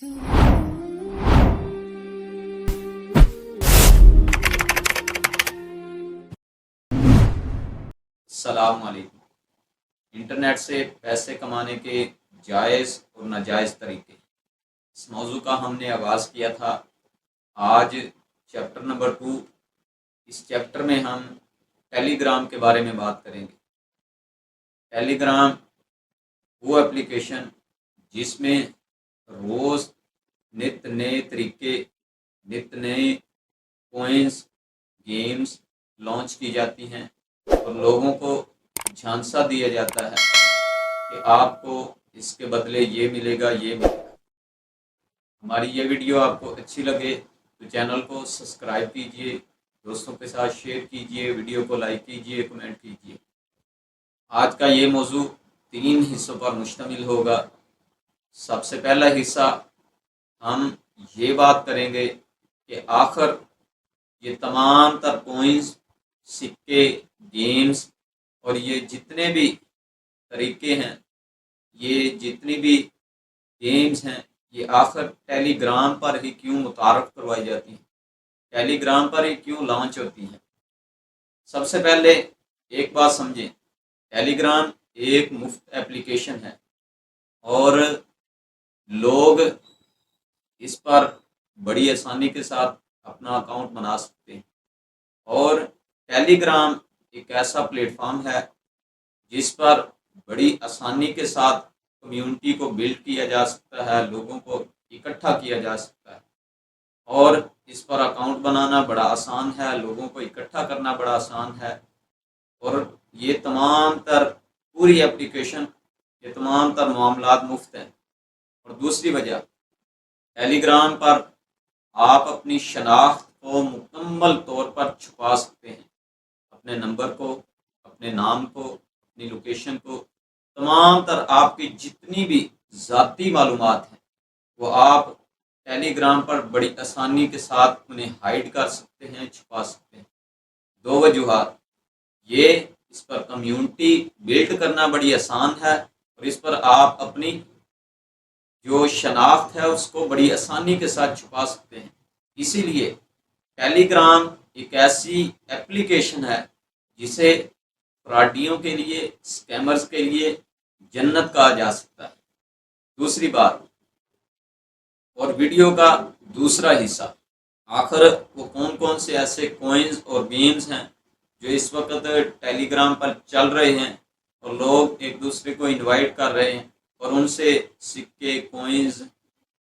السلام علیکم۔ انٹرنیٹ سے پیسے کمانے کے جائز اور ناجائز طریقے، اس موضوع کا ہم نے آغاز کیا تھا آج چیپٹر نمبر 2۔ اس چیپٹر میں ہم ٹیلی گرام کے بارے میں بات کریں گے۔ ٹیلی گرام وہ اپلیکیشن جس میں روز نت نئے طریقے، نت نئے کوئنس، گیمز لانچ کی جاتی ہیں اور لوگوں کو جھانسا دیا جاتا ہے کہ آپ کو اس کے بدلے یہ ملے گا، یہ ملے گا۔ ہماری یہ ویڈیو آپ کو اچھی لگے تو چینل کو سبسکرائب کیجئے، دوستوں کے ساتھ شیئر کیجئے، ویڈیو کو لائک کیجئے، کمنٹ کیجئے۔ آج کا یہ موضوع 3 حصوں پر مشتمل ہوگا۔ سب سے پہلا حصہ ہم یہ بات کریں گے کہ آخر یہ تمام تر کوئنز، سکے، گیمز اور یہ جتنے بھی طریقے ہیں، یہ جتنی بھی گیمز ہیں، یہ آخر ٹیلی گرام پر ہی کیوں متعارف کروائی جاتی ہیں، ٹیلی گرام پر ہی کیوں لانچ ہوتی ہیں۔ سب سے پہلے ایک بات سمجھیں، ٹیلی گرام ایک مفت ایپلیکیشن ہے اور لوگ اس پر بڑی آسانی کے ساتھ اپنا اکاؤنٹ بنا سکتے ہیں، اور ٹیلی گرام ایک ایسا پلیٹ فارم ہے جس پر بڑی آسانی کے ساتھ کمیونٹی کو بلڈ کیا جا سکتا ہے، لوگوں کو اکٹھا کیا جا سکتا ہے، اور اس پر اکاؤنٹ بنانا بڑا آسان ہے، لوگوں کو اکٹھا کرنا بڑا آسان ہے، اور یہ تمام تر پوری ایپلیکیشن، یہ تمام تر معاملات مفت ہیں۔ اور دوسری وجہ، ٹیلی گرام پر آپ اپنی شناخت کو مکمل طور پر چھپا سکتے ہیں، اپنے نمبر کو، اپنے نام کو، اپنی لوکیشن کو، تمام تر آپ کی جتنی بھی ذاتی معلومات ہیں وہ آپ ٹیلی گرام پر بڑی آسانی کے ساتھ انہیں ہائیڈ کر سکتے ہیں، چھپا سکتے ہیں۔ 2 وجوہات، یہ اس پر کمیونٹی بلڈ کرنا بڑی آسان ہے، اور اس پر آپ اپنی جو شناخت ہے اس کو بڑی آسانی کے ساتھ چھپا سکتے ہیں۔ اسی لیے ٹیلی گرام ایک ایسی ایپلیکیشن ہے جسے فراڈیوں کے لیے، اسکیمرز کے لیے جنت کہا جا سکتا ہے۔ دوسری بات، اور ویڈیو کا دوسرا حصہ، آخر وہ کون کون سے ایسے کوئنز اور گیمز ہیں جو اس وقت ٹیلی گرام پر چل رہے ہیں اور لوگ ایک دوسرے کو انوائٹ کر رہے ہیں اور ان سے سکے، کوئنز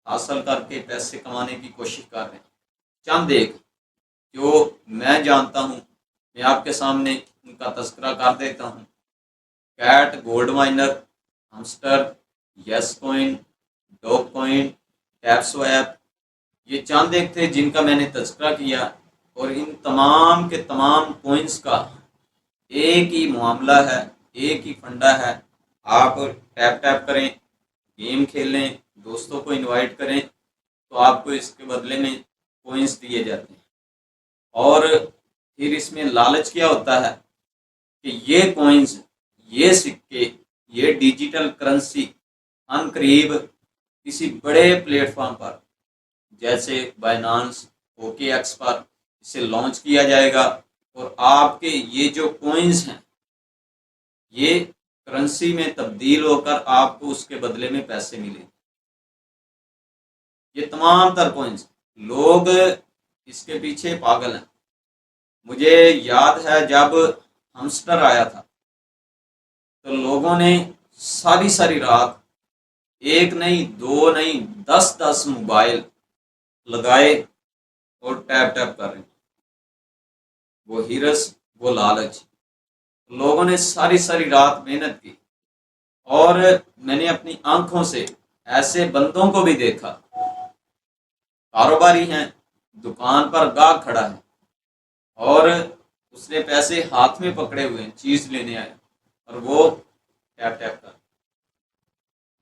حاصل کر کے پیسے کمانے کی کوشش کر رہے ہیں۔ چند ایک جو میں جانتا ہوں، میں آپ کے سامنے ان کا تذکرہ کر دیتا ہوں۔ Cat Gold Miner, Hamster, Yes Coin, Dog Coin, Tap Swap, یہ چند ایک تھے جن کا میں نے تذکرہ کیا، اور ان تمام کے تمام کوئنز کا ایک ہی معاملہ ہے، ایک ہی فنڈا ہے۔ آپ ٹیپ ٹیپ کریں، گیم کھیلیں، دوستوں کو انوائٹ کریں تو آپ کو اس کے بدلے میں کوئنز دیے جاتے ہیں، اور پھر اس میں لالچ کیا ہوتا ہے کہ یہ کوئنز، یہ سکے، یہ ڈیجیٹل کرنسی ان قریب کسی بڑے پلیٹ فارم پر جیسے بائنانس، اوکے ایکس پر اسے لانچ کیا جائے گا، اور آپ کے یہ جو کوئنز ہیں یہ کرنسی میں تبدیل ہو کر آپ کو اس کے بدلے میں پیسے ملیں۔ یہ تمام تر کوئنز، لوگ اس کے پیچھے پاگل ہیں۔ مجھے یاد ہے جب ہمسٹر آیا تھا تو لوگوں نے ساری رات ایک نہیں، 2 نہیں، 10 موبائل لگائے اور ٹیپ ٹیپ کر رہے ہیں۔ وہ ہرس، وہ لالچ، لوگوں نے ساری رات محنت کی، اور میں نے اپنی آنکھوں سے ایسے بندوں کو بھی دیکھا، کاروباری ہیں، دکان پر گاہک کھڑا ہے اور اس نے پیسے ہاتھ میں پکڑے ہوئے ہیں، چیز لینے آئے، اور وہ ٹیپ ٹیپ کر۔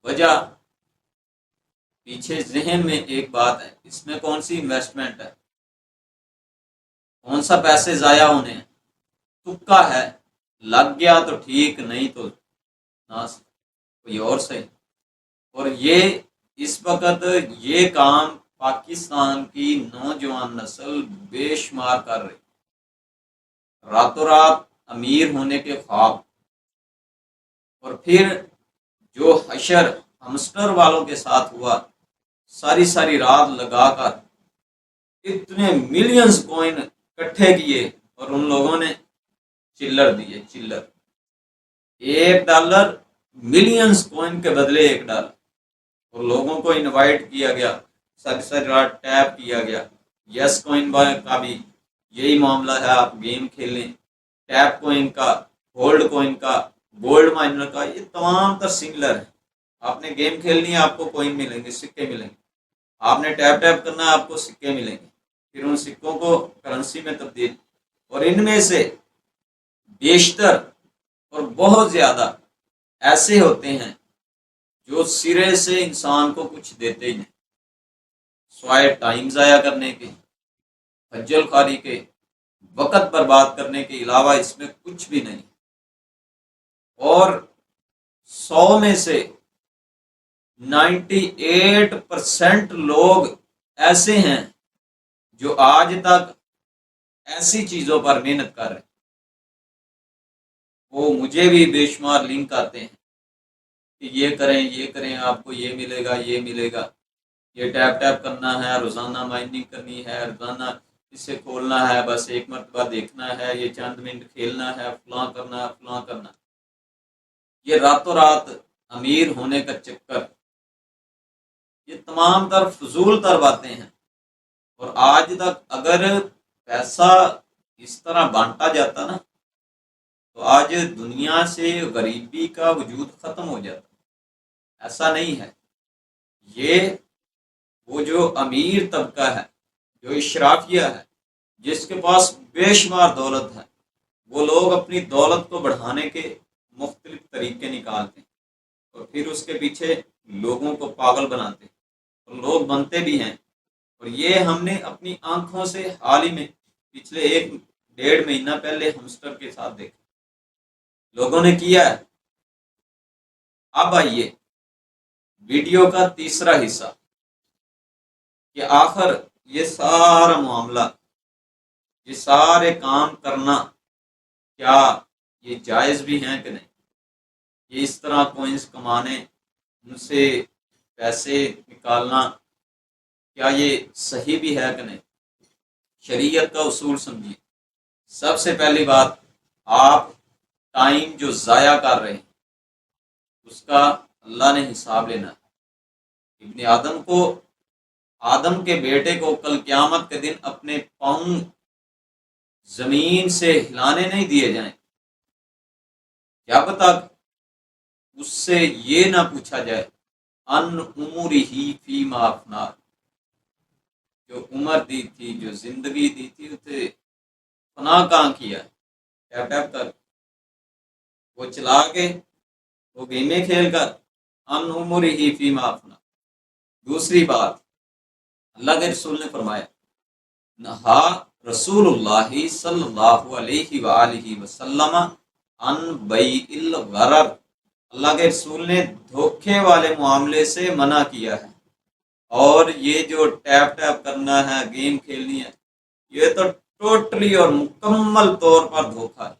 وجہ، پیچھے ذہن میں ایک بات ہے، اس میں کون سی انویسٹمنٹ ہے، کون سا پیسے ضائع ہونے ہیں، تکا ہے، لگ گیا تو ٹھیک، نہیں تو نہ کوئی اور صحیح۔ اور یہ اس وقت یہ کام پاکستان کی نوجوان نسل بے شمار کر رہی، راتوں رات امیر ہونے کے خواب، اور پھر جو حشر ہمسٹر والوں کے ساتھ ہوا، ساری ساری رات لگا کر اتنے ملینز کوئن اکٹھے کیے اور ان لوگوں نے چلر دیے، چلر $1 ملینز کوئن کے بدلے $1، اور لوگوں کو انوائٹ کیا گیا، ساری ساری رات ٹیپ کیا گیا۔ یس کوئن کا بھی یہی معاملہ ہے، آپ گیم کھیلیں، ٹیپ کوئن کا، ہولڈ کوئن کا، گولڈ مائنر کا، یہ تمام تر سنگلر ہے۔ آپ نے گیم کھیلنی ہے، آپ کو کوئن ملیں گے، سکے ملیں گے، آپ نے ٹیپ ٹیپ کرنا ہے، آپ کو سکے ملیں گے، پھر ان سکوں کو کرنسی میں تبدیل، اور ان میں سے بیشتر اور بہت زیادہ ایسے ہوتے ہیں جو سرے سے انسان کو کچھ دیتے ہی نہیں، سوائے ٹائم ضائع کرنے کے، خجل خواری کے، وقت برباد کرنے کے علاوہ اس میں کچھ بھی نہیں۔ اور 100 میں سے 98% لوگ ایسے ہیں جو آج تک ایسی چیزوں پر محنت کر رہے ہیں۔ وہ مجھے بھی بے شمار لنک آتے ہیں کہ یہ کریں، یہ کریں، آپ کو یہ ملے گا، یہ ملے گا، یہ ٹیپ ٹیپ کرنا ہے، روزانہ مائننگ کرنی ہے، روزانہ اسے کھولنا ہے، بس ایک مرتبہ دیکھنا ہے، یہ چند منٹ کھیلنا ہے، فلاں کرنا ہے، فلاں کرنا ہے۔ یہ راتوں رات امیر ہونے کا چکر، یہ تمام تر فضول تر باتیں ہیں۔ اور آج تک اگر پیسہ اس طرح بانٹا جاتا نا، تو آج دنیا سے غریبی کا وجود ختم ہو جاتا۔ ایسا نہیں ہے، یہ وہ جو امیر طبقہ ہے، جو اشرافیہ ہے، جس کے پاس بے شمار دولت ہے، وہ لوگ اپنی دولت کو بڑھانے کے مختلف طریقے نکالتے ہیں، اور پھر اس کے پیچھے لوگوں کو پاگل بناتے ہیں، اور لوگ بنتے بھی ہیں۔ اور یہ ہم نے اپنی آنکھوں سے حال ہی میں پچھلے 1-1.5 مہینہ پہلے ہمسٹر کے ساتھ دیکھا، لوگوں نے کیا ہے۔ اب آئیے ویڈیو کا تیسرا حصہ، کہ آخر یہ سارا معاملہ، یہ سارے کام کرنا، کیا یہ جائز بھی ہیں کہ نہیں؟ یہ اس طرح کوئنس کمانے، ان سے پیسے نکالنا، کیا یہ صحیح بھی ہے کہ نہیں؟ شریعت کا اصول سمجھیے۔ سب سے پہلی بات، آپ ٹائم جو ضائع کر رہے ہیں اس کا اللہ نے حساب لینا ہے۔ ابن آدم کے بیٹے کو کل قیامت کے دن اپنے پاؤں زمین سے ہلانے نہیں دیے جائیں جب تک اس سے یہ نہ پوچھا جائے ان عمری فیما افنا، جو عمر دی تھی، جو زندگی دی تھی، اسے فنا کہاں کیا ہے؟ ٹیپ ٹیپ کر، وہ چلا کے، وہ گیمیں کھیل کر، ان عمری فیما افنا۔ دوسری بات، اللہ کے رسول نے فرمایا، نہا رسول اللہ صلی اللہ علیہ وآلہ وسلم ان بیع الغرر، اللہ کے رسول نے دھوکے والے معاملے سے منع کیا ہے۔ اور یہ جو ٹیپ ٹیپ کرنا ہے، گیم کھیلنی ہے، یہ تو ٹوٹلی اور مکمل طور پر دھوکا ہے۔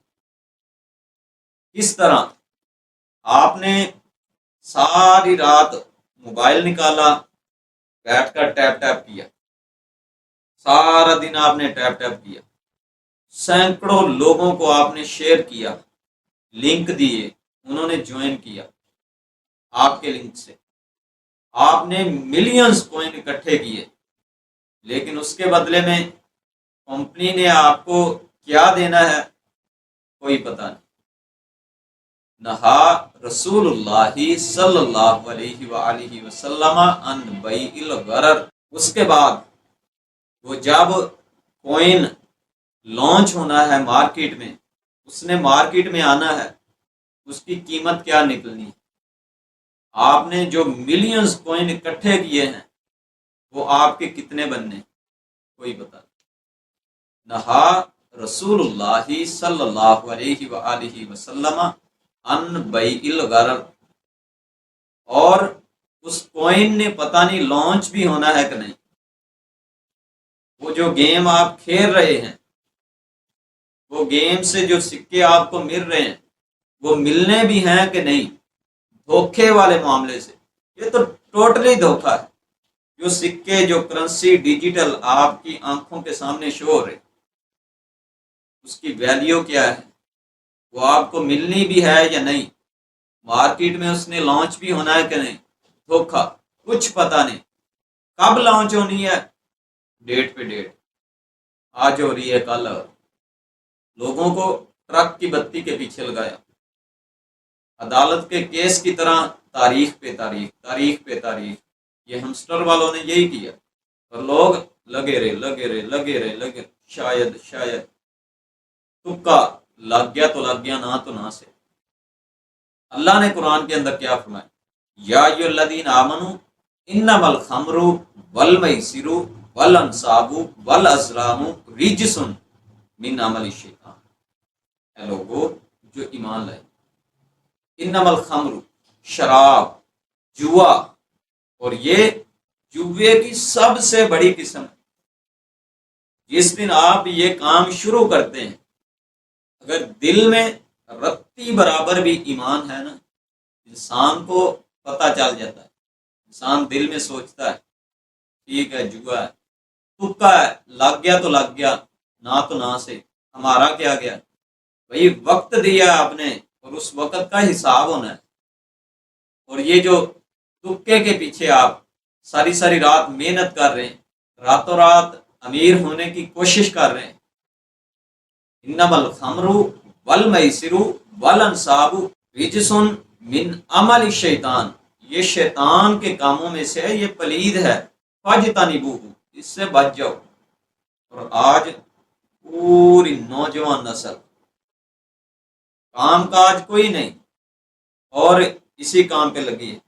کس طرح؟ آپ نے ساری رات موبائل نکالا، بیٹھ کر ٹیپ ٹیپ کیا، سارا دن آپ نے ٹیپ ٹیپ کیا، سینکڑوں لوگوں کو آپ نے شیئر کیا، لنک دیے، انہوں نے جوائن کیا آپ کے لنک سے، آپ نے ملینز کوئن اکٹھے کیے، لیکن اس کے بدلے میں کمپنی نے آپ کو کیا دینا ہے کوئی پتہ نہیں۔ نہا رسول اللہ صلی اللہ علیہ وآلہ وسلم ان بیع الغرر۔ اس کے بعد وہ جب کوئن لانچ ہونا ہے مارکیٹ میں، اس نے مارکیٹ میں آنا ہے، اس کی قیمت کیا نکلنی ہے؟ آپ نے جو ملینز کوئن اکٹھے کیے ہیں وہ آپ کے کتنے بننے، کوئی پتہ نہیں۔ نہا رسول اللہ صلی اللہ علیہ وآلہ وسلم ان بیع الغرر۔ اور اس کوئن نے پتہ نہیں لانچ بھی ہونا ہے کہ نہیں، وہ جو گیم آپ کھیل رہے ہیں، وہ گیم سے جو سکے آپ کو مل رہے ہیں وہ ملنے بھی ہیں کہ نہیں، دھوکے والے معاملے سے یہ تو ٹوٹلی دھوکا ہے۔ جو سکے، جو کرنسی ڈیجیٹل آپ کی آنکھوں کے سامنے شو ہو رہے، اس کی ویلیو کیا ہے، وہ آپ کو ملنی بھی ہے یا نہیں، مارکیٹ میں اس نے لانچ بھی ہونا ہے کہ نہیں، دھوکا، کچھ پتہ نہیں کب لانچ ہونی ہے، ڈیٹ پہ ڈیٹ، آج ہو رہی ہے کل، لوگوں کو ٹرک کی بتی کے پیچھے لگایا، عدالت کے کیس کی طرح تاریخ پہ تاریخ، تاریخ پہ تاریخ، یہ ہمسٹر والوں نے یہی کیا، اور لوگ لگے رہے لگے رہے لگے رہے لگے رہے، شاید شاید تکا لگ گیا تو لگ گیا، نہ تو نہ سے۔ اللہ نے قرآن کے اندر کیا فرمایا، یا ایھا الذین آمنوا انما الخمر والمیسر والانصاب والازلام رجس من عمل الشیطان، اے لوگو جو ایمان لائے، انما الخمر، شراب، جوا، اور یہ جوے کی سب سے بڑی قسم ہے۔ جس دن آپ یہ کام شروع کرتے ہیں، اگر دل میں رتی برابر بھی ایمان ہے نا، انسان کو پتہ چل جاتا ہے، انسان دل میں سوچتا ہے ٹھیک ہے جوا ہے، تکا ہے، لگ گیا تو لگ گیا، نہ تو نہ سے، ہمارا کیا گیا، بھائی وقت دیا آپ نے اور اس وقت کا حساب ہونا ہے۔ اور یہ جو تکے کے پیچھے آپ ساری ساری رات محنت کر رہے ہیں، راتوں رات امیر ہونے کی کوشش کر رہے ہیں، انما الخمر والمیسر والانصاب رجس من عمل الشیطان، یہ شیطان کے کاموں میں سے ہے، یہ پلید ہے، فاجتنبوہ، اس سے بچ جاؤ۔ اور آج پوری نوجوان نسل کام کاج کوئی نہیں اور اسی کام پہ لگی ہے،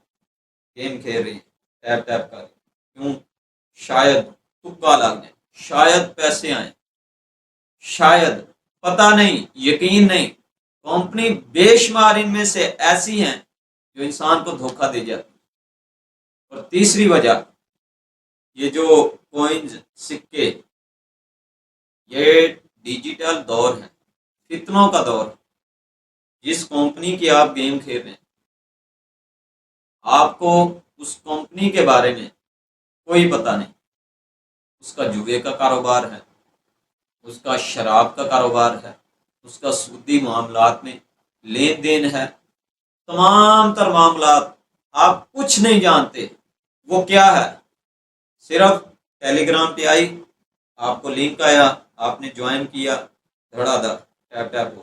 گیم کھیل رہی ہے، ٹیپ ٹیپ کر رہی ہے، کیوں؟ شاید تکا لگ جائے، شاید پیسے آئیں، شاید، پتہ نہیں، یقین نہیں، کمپنی بے شمار ان میں سے ایسی ہیں جو انسان کو دھوکہ دے جاتی۔ اور تیسری وجہ، یہ جو کوئنز، سکے، یہ ڈیجیٹل دور ہے، فتنوں کا دور ہے۔ جس کمپنی کی آپ گیم کھیل رہے ہیں، آپ کو اس کمپنی کے بارے میں کوئی پتہ نہیں، اس کا جوئے کا کاروبار ہے، اس کا شراب کا کاروبار ہے، اس کا سودی معاملات میں لین دین ہے، تمام تر معاملات آپ کچھ نہیں جانتے وہ کیا ہے، صرف ٹیلی گرام پہ آئی، آپ کو لنک آیا، آپ نے جوائن کیا، دھڑا دھڑ ٹیپ ٹیپ ہو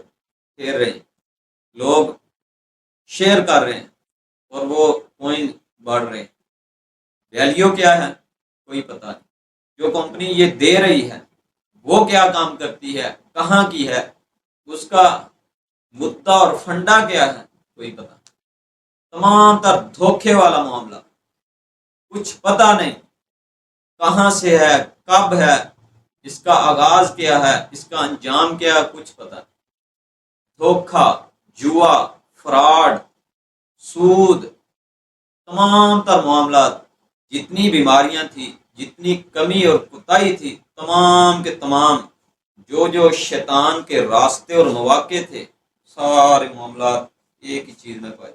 کھیل رہے ہیں، لوگ شیئر کر رہے ہیں اور وہ کوئن بڑھ رہے ہیں، ویلیو کیا ہے کوئی پتہ نہیں، جو کمپنی یہ دے رہی ہے وہ کیا کام کرتی ہے، کہاں کی ہے، اس کا مدعا اور فنڈا کیا ہے کوئی پتہ نہیں، تمام تر دھوکے والا معاملہ، کچھ پتہ نہیں کہاں سے ہے، کب ہے، اس کا آغاز کیا ہے، اس کا انجام کیا ہے، کچھ پتہ نہیں، دھوکا، جوا، فراڈ، سود، تمام تر معاملات، جتنی بیماریاں تھیں، جتنی کمی اور کوتاہی تھی، تمام کے تمام جو جو شیطان کے راستے اور مواقع تھے، سارے معاملات ایک ہی چیز میں پائے،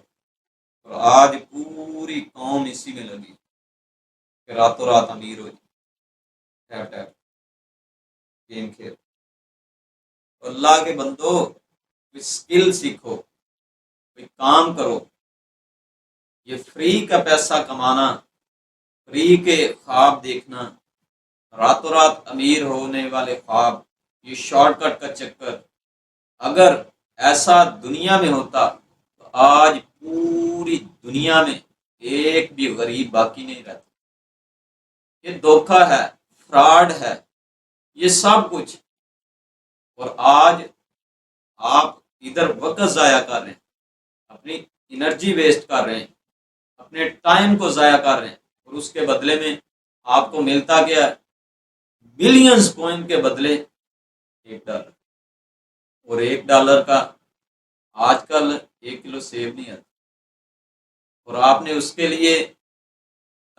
اور آج پوری قوم اسی میں لگی کہ راتوں رات امیر ہو جائے، ٹیپ ٹیپ گیم کھیل۔ اللہ کے بندو، کوئی اسکل سیکھو، کوئی کام کرو، یہ فری کا پیسہ کمانا، فری کے خواب دیکھنا، راتوں رات امیر ہونے والے خواب، یہ شارٹ کٹ کا چکر، اگر ایسا دنیا میں ہوتا تو آج پوری دنیا میں ایک بھی غریب باقی نہیں رہتا۔ یہ دھوکا ہے، فراڈ ہے، یہ سب کچھ، اور آج آپ ادھر وقت ضائع کر رہے ہیں، اپنی انرجی ویسٹ کر رہے ہیں، اپنے ٹائم کو ضائع کر رہے ہیں، اور اس کے بدلے میں آپ کو ملتا کیا ہے، بلینز کوئن کے بدلے $1، اور $1 کا آج کل 1 کلو سیب نہیں آتا، اور آپ نے اس کے لیے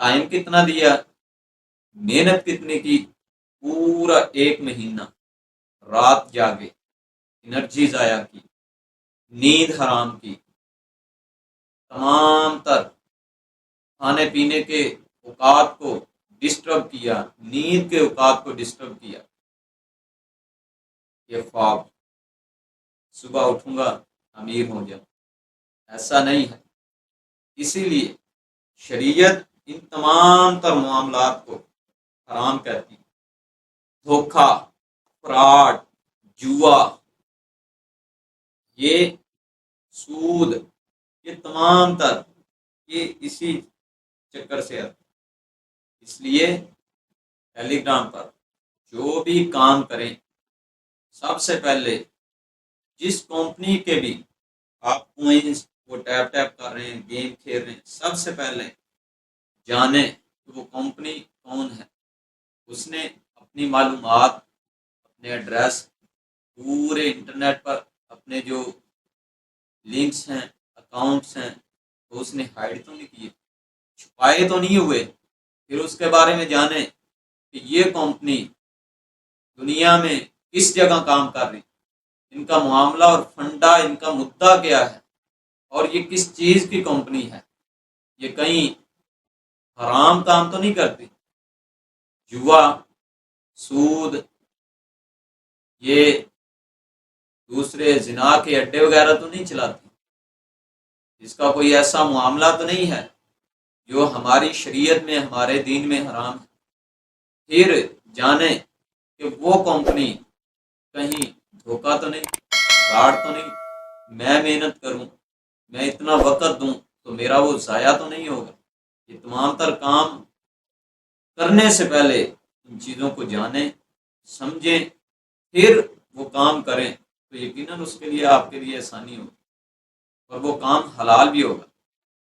ٹائم کتنا دیا، محنت کتنی کی، پورا 1 مہینہ رات جاگے، انرجی ضائع کی، نیند حرام کی، تمام تر کھانے پینے کے اوقات کو ڈسٹرب کیا، نیند کے اوقات کو ڈسٹرب کیا. یہ خواب صبح اٹھوں گا امیر ہو جاؤں، ایسا نہیں ہے. اسی لیے شریعت ان تمام تر معاملات کو حرام کہتی ہے. دھوکہ، فراڈ، جوا، یہ سود، یہ تمام تر یہ اسی چکر سے آتے. اس لیے ٹیلی گرام پر جو بھی کام کریں، سب سے پہلے جس کمپنی کے بھی آپ کوئنس وہ ٹیپ کر رہے ہیں، گیم کھیل رہے ہیں، سب سے پہلے جانیں کہ وہ کمپنی کون ہے. اس نے اپنی معلومات، اپنے ایڈریس پورے انٹرنیٹ پر، اپنے جو لنکس ہیں، اکاؤنٹس ہیں، تو اس نے ہائڈ تو نہیں کیے، چھپائے تو نہیں ہوئے. پھر اس کے بارے میں جانیں کہ یہ کمپنی دنیا میں کس جگہ کام کر رہی، ان کا معاملہ اور فنڈا، ان کا مدعا کیا ہے، اور یہ کس چیز کی کمپنی ہے. یہ کہیں حرام کام تو نہیں کرتی، جوا، سود، یہ دوسرے زنا کے اڈے وغیرہ تو نہیں چلاتی. اس کا کوئی ایسا معاملہ تو نہیں ہے جو ہماری شریعت میں، ہمارے دین میں حرام ہے. پھر جانیں کہ وہ کمپنی کہیں دھوکہ تو نہیں، فراڈ تو نہیں. میں محنت کروں، میں اتنا وقت دوں تو میرا وہ ضائع تو نہیں ہوگا. یہ تمام تر کام کرنے سے پہلے ان چیزوں کو جانیں، سمجھیں، پھر وہ کام کریں تو یقیناً اس کے لیے، آپ کے لیے آسانی ہوگی اور وہ کام حلال بھی ہوگا.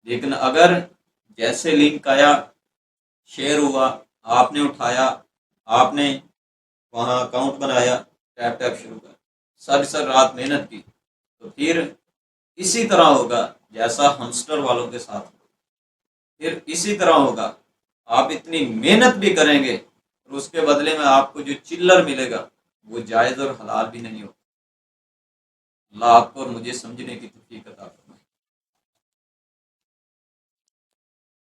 لیکن اگر جیسے لنک آیا، شیئر ہوا، آپ نے اٹھایا، آپ نے وہاں اکاؤنٹ بنایا، ٹیپ شروع کر، سر رات محنت کی، تو پھر اسی طرح ہوگا جیسا ہمسٹر والوں کے ساتھ ہوگا. پھر اسی طرح ہوگا، آپ اتنی محنت بھی کریں گے اور اس کے بدلے میں آپ کو جو چلر ملے گا وہ جائز اور حلال بھی نہیں ہوگا. اللہ آپ کو اور مجھے سمجھنے کی توفیق عطا فرمائے.